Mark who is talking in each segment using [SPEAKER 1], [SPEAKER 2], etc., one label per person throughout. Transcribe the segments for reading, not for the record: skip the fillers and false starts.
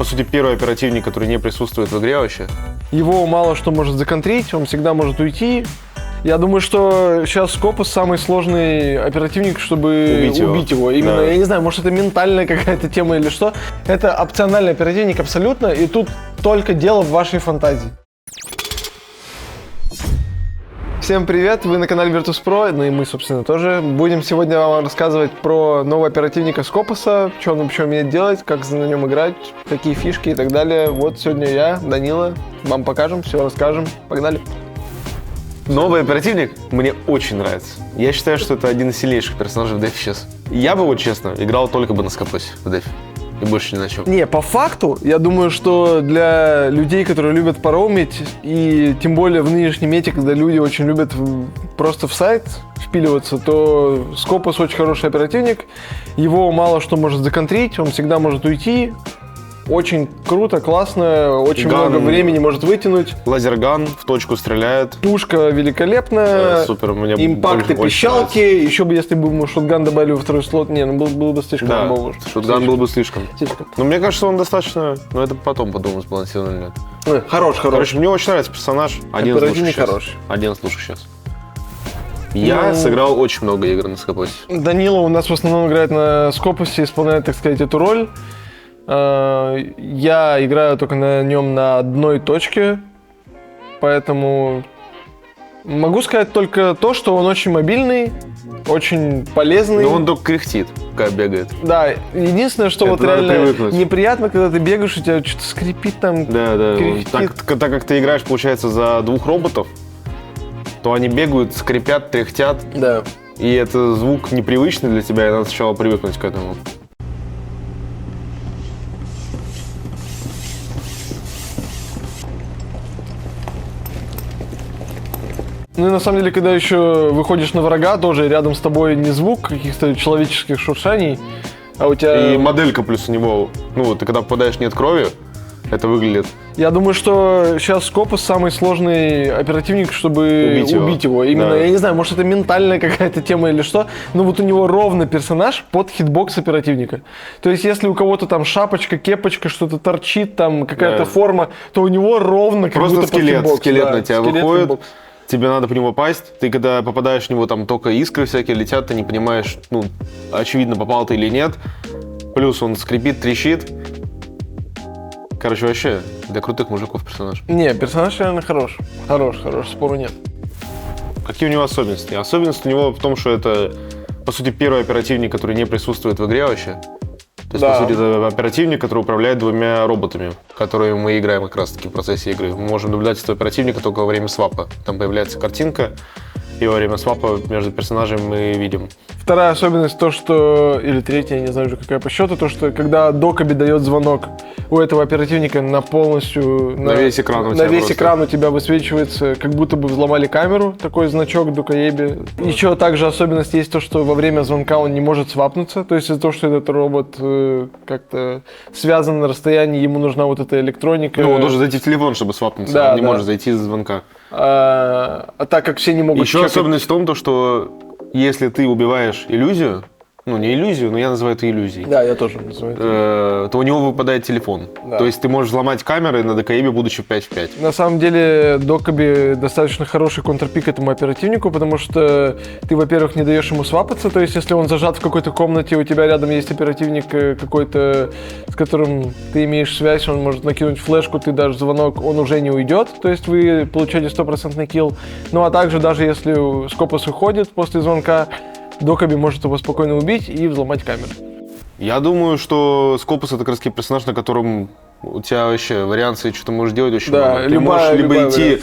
[SPEAKER 1] сути, первый оперативник, который не присутствует в игре вообще.
[SPEAKER 2] Его мало что может законтрить, он всегда может уйти. Я думаю, что сейчас Скопус самый сложный оперативник, чтобы убить его. Именно, да. Я не знаю, может это ментальная какая-то тема или что. Это опциональный оперативник абсолютно, и тут только дело в вашей фантазии. Всем привет, вы на канале Virtus.pro, ну и мы, собственно, тоже. Будем сегодня вам рассказывать про нового оперативника Скопуса, что он вообще умеет делать, как на нем играть, какие фишки и так далее. Вот сегодня я, Данила, вам покажем, все расскажем. Погнали!
[SPEAKER 1] Новый оперативник мне очень нравится. Я считаю, что это один из сильнейших персонажей в Дефе сейчас. Я бы, вот честно, играл только бы на Скопусе в Дефе. И больше ни на чем.
[SPEAKER 2] Не, по факту, я думаю, что для людей, которые любят паромить, и тем более в нынешнем мете, когда люди очень любят просто в сайт впиливаться, то Скопус очень хороший оперативник. Его мало что может законтрить, он всегда может уйти. Очень круто, классно, очень много времени может вытянуть.
[SPEAKER 1] Лазерган в точку стреляет.
[SPEAKER 2] Пушка великолепная.
[SPEAKER 1] Супер, мне
[SPEAKER 2] импакты, пищалки. Еще бы, если бы мы шотган добавили во второй слот, не, ну было бы слишком.
[SPEAKER 1] Да, шотган был бы слишком. Но мне кажется, он достаточно, но это потом подумаю, сбалансирован или нет.
[SPEAKER 2] Хорош.
[SPEAKER 1] Короче, мне очень нравится персонаж. Один из лучших сейчас. Я сыграл очень много игр на Скопусе.
[SPEAKER 2] Данила у нас в основном играет на Скопусе, исполняет, так сказать, эту роль. Я играю только на нем на одной точке, поэтому могу сказать только то, что он очень мобильный, очень полезный.
[SPEAKER 1] Но он только кряхтит, когда бегает.
[SPEAKER 2] Да, единственное, что это вот реально неприятно, когда ты бегаешь, у тебя что-то скрипит там.
[SPEAKER 1] Да. Так как ты играешь, получается, за двух роботов, то они бегают, скрипят, тряхтят.
[SPEAKER 2] Да.
[SPEAKER 1] И это звук непривычный для тебя, и надо сначала привыкнуть к этому.
[SPEAKER 2] Ну и на самом деле, когда еще выходишь на врага, тоже рядом с тобой не звук каких-то человеческих шуршаний, а у тебя...
[SPEAKER 1] И моделька плюс у него, ну ты когда попадаешь нет крови, это выглядит...
[SPEAKER 2] Я думаю, что сейчас Скопус самый сложный оперативник, чтобы убить его. Именно, да. Я не знаю, может это ментальная какая-то тема или что, но вот у него ровно персонаж под хитбокс оперативника. То есть если у кого-то там шапочка, кепочка, что-то торчит, там какая-то форма, то у него ровно как
[SPEAKER 1] просто
[SPEAKER 2] будто
[SPEAKER 1] скелет,
[SPEAKER 2] под хитбокс.
[SPEAKER 1] Скелет на тебя выходит. Хитбокс. Тебе надо по нему попасть, ты когда попадаешь в него, там только искры всякие летят, ты не понимаешь, ну, очевидно, попал ты или нет. Плюс он скрипит, трещит. Короче, вообще, для крутых мужиков персонаж.
[SPEAKER 2] Не, персонаж реально хорош, спору нет.
[SPEAKER 1] Какие у него особенности? Особенность у него в том, что это, по сути, первый оперативник, который не присутствует в игре вообще. То есть, по сути, это оперативник, который управляет двумя роботами, которые мы играем как раз-таки в процессе игры. Мы можем наблюдать этого оперативника только во время свапа. Там появляется картинка, и во время свапа между персонажами мы видим.
[SPEAKER 2] Вторая особенность то, что... Или третья, я не знаю уже какая по счету, то, что когда Докаби дает звонок, у этого оперативника на полностью...
[SPEAKER 1] На весь экран у тебя
[SPEAKER 2] на весь экран у тебя высвечивается, как будто бы взломали камеру, такой значок Докаеби. Еще также особенность есть то, что во время звонка он не может свапнуться, то есть из-за того, что этот робот как-то связан на расстоянии, ему нужна вот эта электроника.
[SPEAKER 1] Ну, он должен зайти в телефон, чтобы свапнуться,
[SPEAKER 2] да,
[SPEAKER 1] он не может зайти из звонка.
[SPEAKER 2] А так как все не могут...
[SPEAKER 1] Еще особенность в том, что если ты убиваешь иллюзию, ну не иллюзию, но я называю это иллюзией.
[SPEAKER 2] Да, я тоже называю это.
[SPEAKER 1] То у него выпадает телефон. Да. То есть ты можешь взломать камеры на Докаебе, будучи в 5 в 5.
[SPEAKER 2] На самом деле Докаби достаточно хороший контрпик этому оперативнику, потому что ты, во-первых, не даешь ему свапаться, то есть если он зажат в какой-то комнате, у тебя рядом есть оперативник какой-то, с которым ты имеешь связь, он может накинуть флешку, ты дашь звонок, он уже не уйдет, то есть вы получаете 100% килл. Ну а также даже если Скопус уходит после звонка, Докаби может его спокойно убить и взломать камеру.
[SPEAKER 1] Я думаю, что Скопус это как раз персонаж, на котором у тебя вообще варианции, что ты можешь делать очень много. Ты можешь либо идти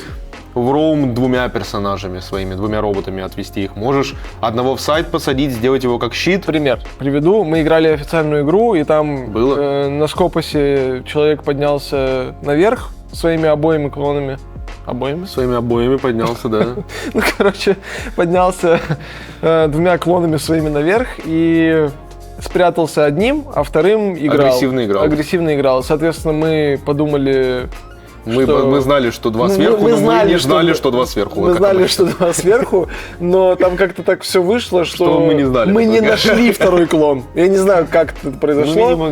[SPEAKER 1] в роум двумя персонажами своими, двумя роботами, отвести их. Можешь одного в сайт посадить, сделать его как щит.
[SPEAKER 2] Пример приведу. Мы играли официальную игру, и там на Скопусе человек поднялся наверх своими обоими клонами.
[SPEAKER 1] Своими обоями поднялся, да.
[SPEAKER 2] Ну, короче, поднялся двумя клонами своими наверх и спрятался одним, а вторым играл.
[SPEAKER 1] Агрессивно играл.
[SPEAKER 2] Соответственно, мы подумали,
[SPEAKER 1] Мы знали, что 2 сверху, но мы не знали, что 2 сверху.
[SPEAKER 2] Мы знали, что 2 сверху, но там как-то так все вышло, что
[SPEAKER 1] мы не знали.
[SPEAKER 2] Мы не нашли второй клон. Я не знаю, как это произошло.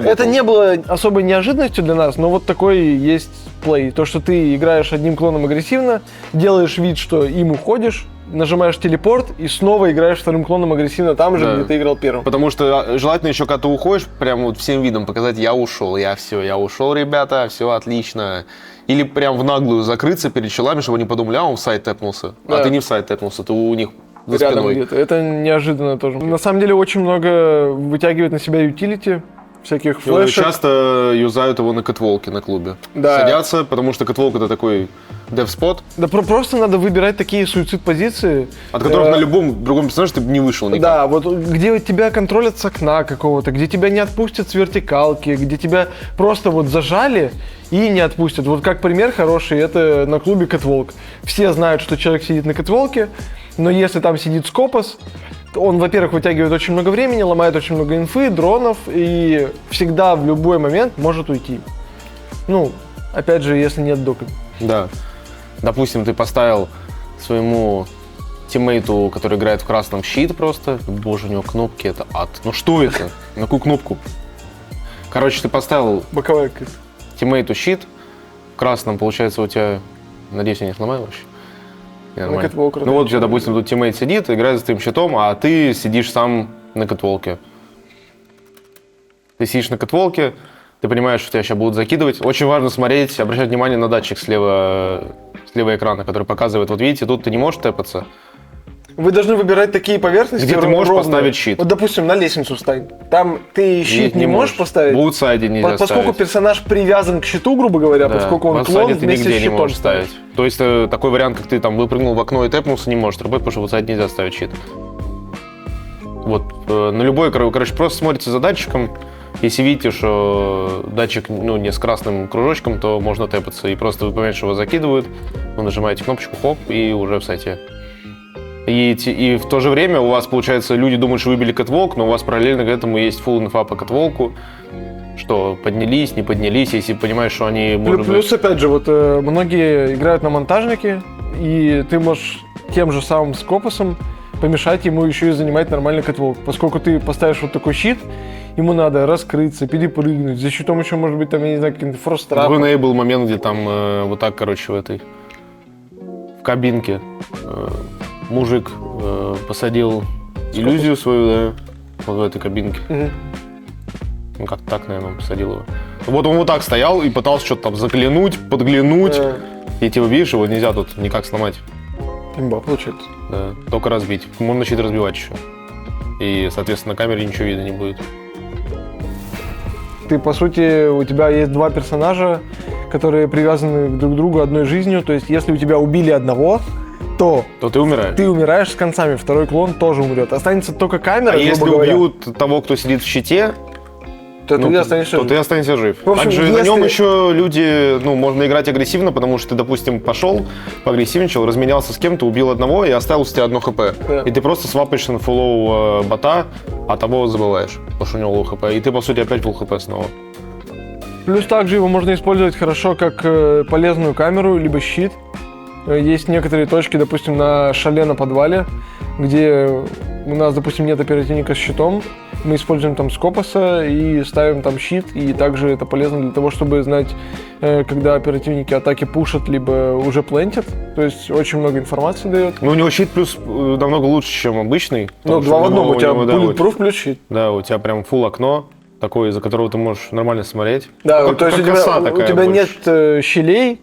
[SPEAKER 2] Это не было особой неожиданностью для нас, но вот такой есть плей. То, что ты играешь одним клоном агрессивно, делаешь вид, что им уходишь, нажимаешь телепорт и снова играешь вторым клоном агрессивно там же, где ты играл первым.
[SPEAKER 1] Потому что желательно еще, когда ты уходишь, прям вот всем видом показать: я ушел, я ушел, ребята, все отлично. Или прям в наглую закрыться перед челами, чтобы они подумали: он в сайт тэпнулся. Да. А ты не в сайт тэпнулся, ты у них за
[SPEAKER 2] рядом
[SPEAKER 1] спиной.
[SPEAKER 2] Где-то. Это неожиданно тоже. На самом деле очень много вытягивает на себя ютилити, всяких флешек.
[SPEAKER 1] Часто юзают его на кэтволке на клубе.
[SPEAKER 2] Да.
[SPEAKER 1] Садятся, потому что кэтволк — это такой дев-спот.
[SPEAKER 2] Да просто надо выбирать такие суицид-позиции,
[SPEAKER 1] от которых на любом другом персонаже ты бы не вышел никак.
[SPEAKER 2] Да, вот где тебя контролят с окна какого-то, где тебя не отпустят с вертикалки, где тебя просто вот зажали и не отпустят. Вот как пример хороший, это на клубе кэтволк. Все знают, что человек сидит на кэтволке, но если там сидит скопос, он, во-первых, вытягивает очень много времени, ломает очень много инфы, дронов и всегда в любой момент может уйти. Ну, опять же, если нет дока.
[SPEAKER 1] Да. Допустим, ты поставил своему тиммейту, который играет в красном, щит просто. Боже, у него кнопки, это ад. Ну что это? На какую кнопку? Короче, ты поставил
[SPEAKER 2] боковая
[SPEAKER 1] тиммейту щит. В красном, получается, у тебя... Надеюсь, я не сломаю вообще. Ну вот у тебя, допустим, тут тиммейт сидит, играет за твоим щитом, а ты сидишь сам на кэтволке. Ты сидишь на кэтволке, ты понимаешь, что тебя сейчас будут закидывать. Очень важно смотреть, обращать внимание на датчик слева экрана, который показывает: вот видите, тут ты не можешь тэпаться.
[SPEAKER 2] Вы должны выбирать такие поверхности,
[SPEAKER 1] где ты можешь поставить щит.
[SPEAKER 2] Вот, допустим, на лестницу встань. Там ты щит не можешь поставить.
[SPEAKER 1] В аутсайде нельзя
[SPEAKER 2] поскольку
[SPEAKER 1] ставить.
[SPEAKER 2] персонаж привязан к щиту, грубо говоря, да. Поскольку он клон,
[SPEAKER 1] ты
[SPEAKER 2] вместе
[SPEAKER 1] нигде
[SPEAKER 2] с щитом
[SPEAKER 1] не можешь ставить. То есть такой вариант, как ты там выпрыгнул в окно и тэпнулся, не может работать, потому что в аутсайде нельзя ставить щит. Вот, на любой, короче, просто смотрите за датчиком. Если видите, что датчик не с красным кружочком, то можно тэпаться. И просто вы понимаете, что его закидывают, вы нажимаете кнопочку, хоп, и уже в сайте. И в то же время у вас, получается, люди думают, что выбили кэтволк, но у вас параллельно к этому есть full инфа по кэтволку, что поднялись, не поднялись, если понимаешь, что они...
[SPEAKER 2] Плюс, опять же, вот многие играют на монтажнике, и ты можешь тем же самым скопосом помешать ему еще и занимать нормальный кэтволк. Поскольку ты поставишь вот такой щит, ему надо раскрыться, перепрыгнуть. За щитом еще может быть, там, я не знаю, какой-то фрост-трап.
[SPEAKER 1] Другой был момент, где там вот так, короче, в кабинке мужик посадил иллюзию свою, да, вот в этой кабинке.
[SPEAKER 2] Угу.
[SPEAKER 1] Ну, как так, наверное, он посадил его. Вот он вот так стоял и пытался что-то там заглянуть, подглянуть. И типа, видишь, его нельзя тут никак сломать.
[SPEAKER 2] Имба, получается.
[SPEAKER 1] Да, только разбить. Можно начать разбивать еще. И, соответственно, на камере ничего видно не будет.
[SPEAKER 2] Ты, по сути, у тебя есть 2 персонажа, которые привязаны друг к другу одной жизнью. То есть, если у тебя убили одного, то
[SPEAKER 1] ты умираешь.
[SPEAKER 2] Ты умираешь с концами, второй клон тоже умрет. Останется только камера,
[SPEAKER 1] а если убьют того, кто сидит в щите,
[SPEAKER 2] то ты останешься
[SPEAKER 1] жив.
[SPEAKER 2] В общем,
[SPEAKER 1] также на нем еще люди, можно играть агрессивно, потому что ты, допустим, пошел, поагрессивничал, разменялся с кем-то, убил одного и оставил с тебя 1 хп. Да. И ты просто свапаешь на фуллоу бота, а того забываешь, потому что у него лоу хп. И ты, по сути, опять фулл хп снова.
[SPEAKER 2] Плюс также его можно использовать хорошо как полезную камеру, либо щит. Есть некоторые точки, допустим, на шале на подвале, где у нас, допустим, нет оперативника с щитом. Мы используем там скопоса и ставим там щит, и также это полезно для того, чтобы знать, когда оперативники атаки пушат, либо уже плентят. То есть очень много информации дает.
[SPEAKER 1] У него щит плюс намного лучше, чем обычный.
[SPEAKER 2] 2 в 1, у тебя bulletproof плюс щит.
[SPEAKER 1] Да, у тебя прям фулл окно, такое, из-за которого ты можешь нормально смотреть.
[SPEAKER 2] Да, то есть у тебя нет щелей,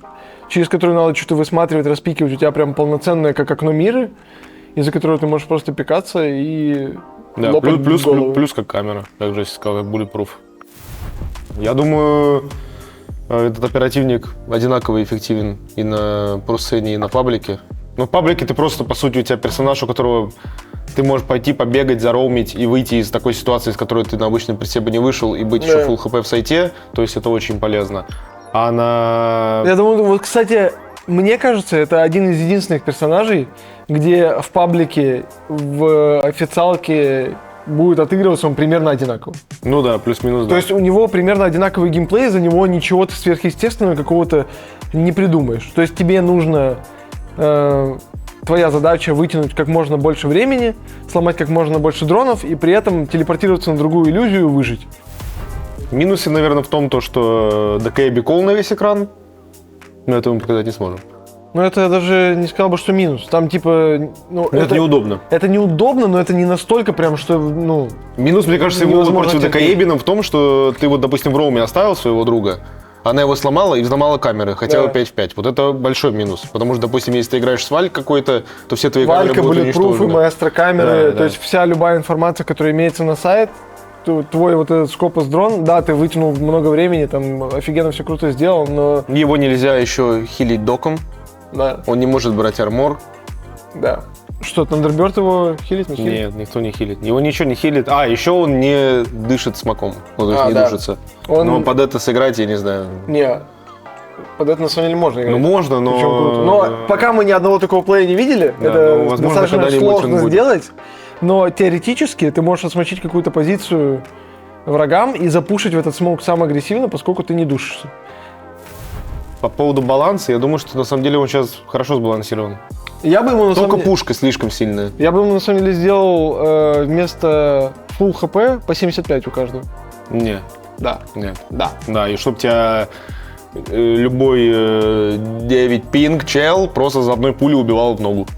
[SPEAKER 2] через которые надо что-то высматривать, распикивать. У тебя прям полноценное, как окно мира, из-за которого ты можешь просто пикаться и лопать голову.
[SPEAKER 1] Плюс как камера, также, если сказал, как bulletproof. Я думаю, этот оперативник одинаково эффективен и на просцене, и на паблике. Но в паблике ты просто, по сути, у тебя персонаж, у которого ты можешь пойти, побегать, зароумить и выйти из такой ситуации, из которой ты на обычном прицепе не вышел, и быть еще full хп в сайте, то есть это очень полезно.
[SPEAKER 2] Я думаю, вот, кстати, мне кажется, это один из единственных персонажей, где в паблике, в официалке будет отыгрываться он примерно одинаково.
[SPEAKER 1] Ну да, плюс-минус, да.
[SPEAKER 2] То есть у него примерно одинаковый геймплей, за него ничего ты сверхъестественного какого-то не придумаешь. То есть тебе нужно... твоя задача вытянуть как можно больше времени, сломать как можно больше дронов и при этом телепортироваться на другую иллюзию и выжить.
[SPEAKER 1] Минусы, наверное, в том, что ДКБ кол на весь экран, но это мы показать не сможем.
[SPEAKER 2] Но это я даже не сказал бы, что минус. Там типа... Ну,
[SPEAKER 1] это неудобно.
[SPEAKER 2] Это неудобно, но это не настолько прям, что, ну...
[SPEAKER 1] Минус, мне кажется, его против ДКБ в том, что ты вот, допустим, в роуме оставил своего друга, она его сломала и взломала камеры, хотя бы 5 в 5. Вот это большой минус. Потому что, допустим, если ты играешь с Вальк какой-то, то все твои камеры будут уничтожены.
[SPEAKER 2] Валька, Bulletproof, маэстро камеры,
[SPEAKER 1] да,
[SPEAKER 2] то есть вся любая информация, которая имеется на сайт, твой вот этот скопус дрон, да, ты вытянул много времени, там офигенно все круто сделал, но...
[SPEAKER 1] Его нельзя еще хилить доком.
[SPEAKER 2] Да.
[SPEAKER 1] Он не может брать армор.
[SPEAKER 2] Да. Что, Thunderbird его хилит, не хилит?
[SPEAKER 1] Нет, никто не хилит. Его ничего не хилит. А, еще он не дышит смоком. Ну, то есть не душится. Но под это сыграть, я не знаю.
[SPEAKER 2] Не, под это на самом деле можно играть.
[SPEAKER 1] Ну, можно, но...
[SPEAKER 2] Но пока мы ни одного такого плея не видели,
[SPEAKER 1] да,
[SPEAKER 2] это
[SPEAKER 1] возможно,
[SPEAKER 2] достаточно сложно сделать. Но теоретически ты можешь отсмочить какую-то позицию врагам и запушить в этот смок самый агрессивно, поскольку ты не душишься.
[SPEAKER 1] По поводу баланса, я думаю, что на самом деле он сейчас хорошо сбалансирован.
[SPEAKER 2] Я бы ему на
[SPEAKER 1] Только пушка слишком сильная.
[SPEAKER 2] Я бы ему на самом деле сделал вместо full хп по 75 у каждого.
[SPEAKER 1] Не.
[SPEAKER 2] Да.
[SPEAKER 1] Нет.
[SPEAKER 2] Да.
[SPEAKER 1] Да, и чтоб тебя любой 9 пинг чел просто за одной пулей убивал в ногу.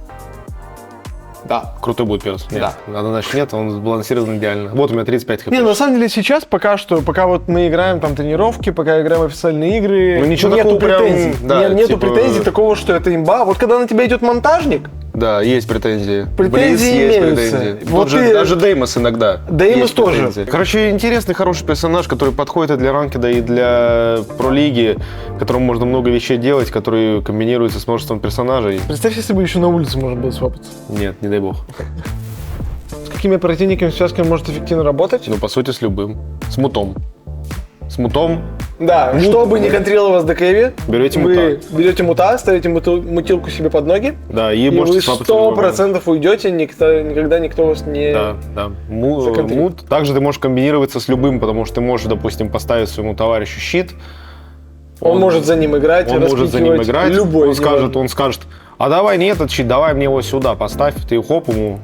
[SPEAKER 2] Да.
[SPEAKER 1] Крутой будет перс. Нет.
[SPEAKER 2] Да.
[SPEAKER 1] Значит, нет, он сбалансирован идеально. Вот у меня 35 хп.
[SPEAKER 2] Не, на самом деле сейчас пока вот мы играем там тренировки, пока играем в официальные игры,
[SPEAKER 1] ну, ничего
[SPEAKER 2] нету
[SPEAKER 1] такого
[SPEAKER 2] претензий.
[SPEAKER 1] Прям, да,
[SPEAKER 2] нету
[SPEAKER 1] типа...
[SPEAKER 2] претензий такого, что это имба. Вот когда на тебя идет монтажник,
[SPEAKER 1] да, есть претензии.
[SPEAKER 2] Претензии
[SPEAKER 1] есть
[SPEAKER 2] имеются.
[SPEAKER 1] претензии.
[SPEAKER 2] Вот
[SPEAKER 1] же, даже Деймос иногда.
[SPEAKER 2] Деймос тоже.
[SPEAKER 1] Претензии. Короче, интересный, хороший персонаж, который подходит и для ранкеда, и для пролиги, которому можно много вещей делать, которые комбинируются с множеством персонажей.
[SPEAKER 2] Представь, если бы еще на улице можно было свапаться.
[SPEAKER 1] Нет, не дай бог.
[SPEAKER 2] С какими оперативниками связками может эффективно работать?
[SPEAKER 1] Ну, по сути, с любым. С мутом. С мутом.
[SPEAKER 2] Да, чтобы не контролировал вас ДКВ,
[SPEAKER 1] берете
[SPEAKER 2] вы
[SPEAKER 1] мута.
[SPEAKER 2] берете мута, ставите мутилку себе под ноги,
[SPEAKER 1] да, и
[SPEAKER 2] вы
[SPEAKER 1] можете свапаться
[SPEAKER 2] 100% уйдете, никогда никто вас не...
[SPEAKER 1] Да. Мут. Также ты можешь комбинироваться с любым, потому что ты можешь, допустим, поставить своему товарищу щит.
[SPEAKER 2] Он может за ним играть,
[SPEAKER 1] он может за ним играть.
[SPEAKER 2] Любой
[SPEAKER 1] он скажет, а давай не этот щит, давай мне его сюда поставь. Ты хоп ему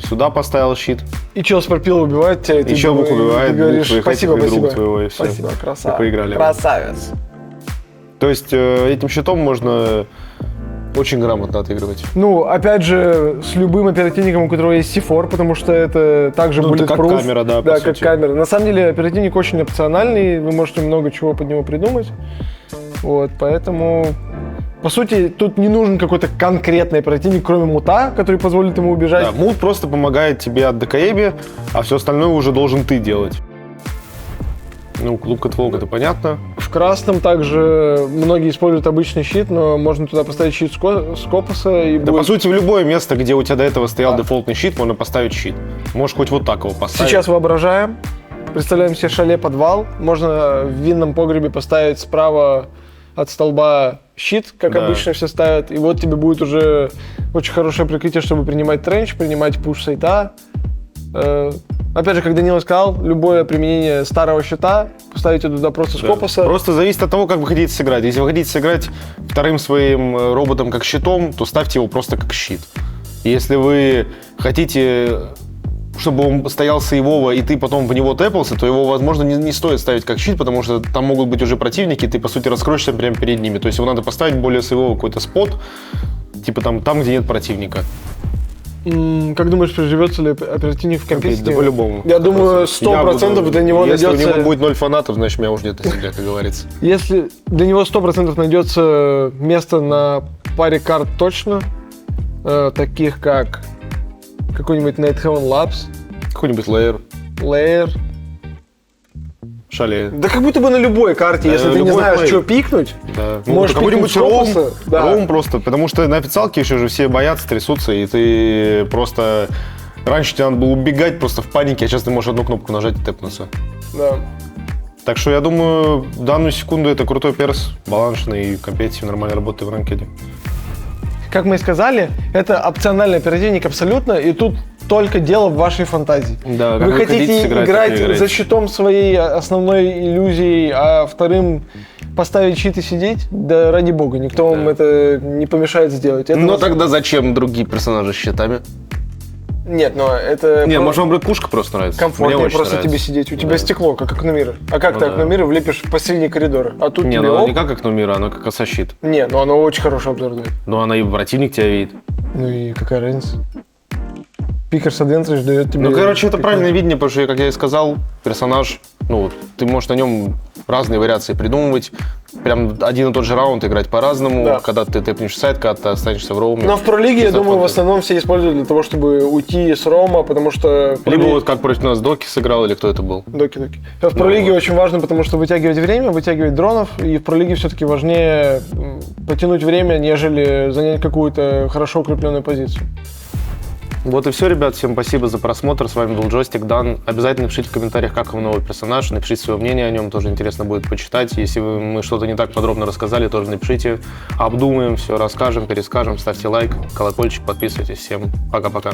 [SPEAKER 1] сюда поставил щит.
[SPEAKER 2] И чел с пропила убивает тебя, и ты
[SPEAKER 1] Челбук убивает
[SPEAKER 2] говоришь,
[SPEAKER 1] двух
[SPEAKER 2] спасибо.
[SPEAKER 1] друга твоего, и все.
[SPEAKER 2] Спасибо, красавец.
[SPEAKER 1] И поиграли.
[SPEAKER 2] Красавец.
[SPEAKER 1] То есть этим щитом можно очень грамотно отыгрывать.
[SPEAKER 2] Ну, опять же, с любым оперативником, у которого есть C4, потому что это также bulletproof.
[SPEAKER 1] Это как камера, да,
[SPEAKER 2] да,
[SPEAKER 1] по
[SPEAKER 2] как
[SPEAKER 1] сути.
[SPEAKER 2] камера. На самом деле, оперативник очень опциональный, вы можете много чего под него придумать. Вот, поэтому... По сути, тут не нужен какой-то конкретный оперативник, кроме мута, который позволит ему убежать.
[SPEAKER 1] Да, мут просто помогает тебе от ДКЭБи, а все остальное уже должен ты делать. Ну, клуб Catwalk, это понятно.
[SPEAKER 2] В красном также многие используют обычный щит, но можно туда поставить щит с копуса и
[SPEAKER 1] Да,
[SPEAKER 2] будет...
[SPEAKER 1] по сути, в любое место, где у тебя до этого стоял дефолтный щит, можно поставить щит. Можешь хоть вот так его поставить.
[SPEAKER 2] Сейчас воображаем, представляем себе шале-подвал, можно в винном погребе поставить справа от столба щит, как обычно все ставят, и вот тебе будет уже очень хорошее прикрытие, чтобы принимать тренч, принимать пуш сайта. Опять же, как Данила сказал, любое применение старого щита, поставите туда просто с копуса.
[SPEAKER 1] Просто зависит от того, как вы хотите сыграть. Если вы хотите сыграть вторым своим роботом как щитом, то ставьте его просто как щит. Если вы хотите, чтобы он стоял сейвово, и ты потом в него тэпался, то его, возможно, не стоит ставить как щит, потому что там могут быть уже противники, и ты, по сути, раскроешься прямо перед ними. То есть его надо поставить более сейвово какой-то спот, типа там, где нет противника.
[SPEAKER 2] Как думаешь, приживется ли оперативник в компетитиве?
[SPEAKER 1] Да по-любому.
[SPEAKER 2] Я думаю, 100% для него
[SPEAKER 1] если
[SPEAKER 2] найдется...
[SPEAKER 1] Если у него будет 0 фанатов, значит, меня уже нет на земле, как говорится.
[SPEAKER 2] Если для него 100% найдется место на паре карт точно, таких как какой-нибудь Night Heaven Labs,
[SPEAKER 1] Какой-нибудь Lair, Шале.
[SPEAKER 2] Да как будто бы на любой карте, если ты не знаешь, что пикнуть,
[SPEAKER 1] да.
[SPEAKER 2] можешь
[SPEAKER 1] какой-нибудь
[SPEAKER 2] пикнуть
[SPEAKER 1] роум просто, потому что на официалке еще же все боятся, трясутся, и ты просто... Раньше тебе надо было убегать просто в панике, а сейчас ты можешь одну кнопку нажать и тэпнуться.
[SPEAKER 2] Да.
[SPEAKER 1] Так что я думаю, в данную секунду это крутой перс, балансный, и компетитив нормально работает в ранкеде.
[SPEAKER 2] Как мы и сказали, это опциональный оперативник абсолютно, и тут столько дела в вашей фантазии.
[SPEAKER 1] Да, как
[SPEAKER 2] вы
[SPEAKER 1] вы хотите
[SPEAKER 2] хотите
[SPEAKER 1] сыграть,
[SPEAKER 2] играть
[SPEAKER 1] так и играйте.
[SPEAKER 2] за щитом своей основной иллюзией, а вторым поставить щит и сидеть? Да ради бога, никто вам это не помешает сделать. Это
[SPEAKER 1] Но
[SPEAKER 2] вас-
[SPEAKER 1] тогда зачем другие персонажи с щитами?
[SPEAKER 2] Нет, но это
[SPEAKER 1] Не,
[SPEAKER 2] про-
[SPEAKER 1] может вам пушка просто нравится?
[SPEAKER 2] комфортнее
[SPEAKER 1] Мне очень
[SPEAKER 2] просто
[SPEAKER 1] нравится.
[SPEAKER 2] тебе сидеть. У тебя
[SPEAKER 1] Да.
[SPEAKER 2] стекло, как окномиры. А как
[SPEAKER 1] Ну
[SPEAKER 2] ты
[SPEAKER 1] да.
[SPEAKER 2] окномиры влепишь посреди коридора? А тут
[SPEAKER 1] Не,
[SPEAKER 2] тебе
[SPEAKER 1] ну она
[SPEAKER 2] оп.
[SPEAKER 1] не как окномира, она как осощит.
[SPEAKER 2] Не, ну оно очень хороший обзор дает.
[SPEAKER 1] Но она и противник тебя видит.
[SPEAKER 2] Ну и какая разница? Пикерс Adventures дает тебе...
[SPEAKER 1] Ну, короче, это
[SPEAKER 2] пикер.
[SPEAKER 1] правильное видение, потому что, как я и сказал, персонаж, ну, ты можешь на нем разные вариации придумывать. Прям один и тот же раунд играть по-разному.
[SPEAKER 2] Да.
[SPEAKER 1] Когда ты тэпнешь сайт, когда ты останешься в роуме.
[SPEAKER 2] Но в пролиге, я
[SPEAKER 1] Запомни.
[SPEAKER 2] думаю, в основном все используют для того, чтобы уйти с рома, потому что...
[SPEAKER 1] Либо
[SPEAKER 2] проли-
[SPEAKER 1] вот как против нас Доки сыграл, или кто это был.
[SPEAKER 2] Доки. В пролиге очень важно, потому что вытягивать время, вытягивать дронов, и в пролиге все-таки важнее потянуть время, нежели занять какую-то хорошо укрепленную позицию.
[SPEAKER 1] Вот и все, ребят. Всем спасибо за просмотр. С вами был Джойстик Дан. Обязательно пишите в комментариях, как вам новый персонаж. Напишите свое мнение о нем, тоже интересно будет почитать. Если мы что-то не так подробно рассказали, тоже напишите. Обдумаем, все расскажем, перескажем. Ставьте лайк, колокольчик, подписывайтесь. Всем пока-пока.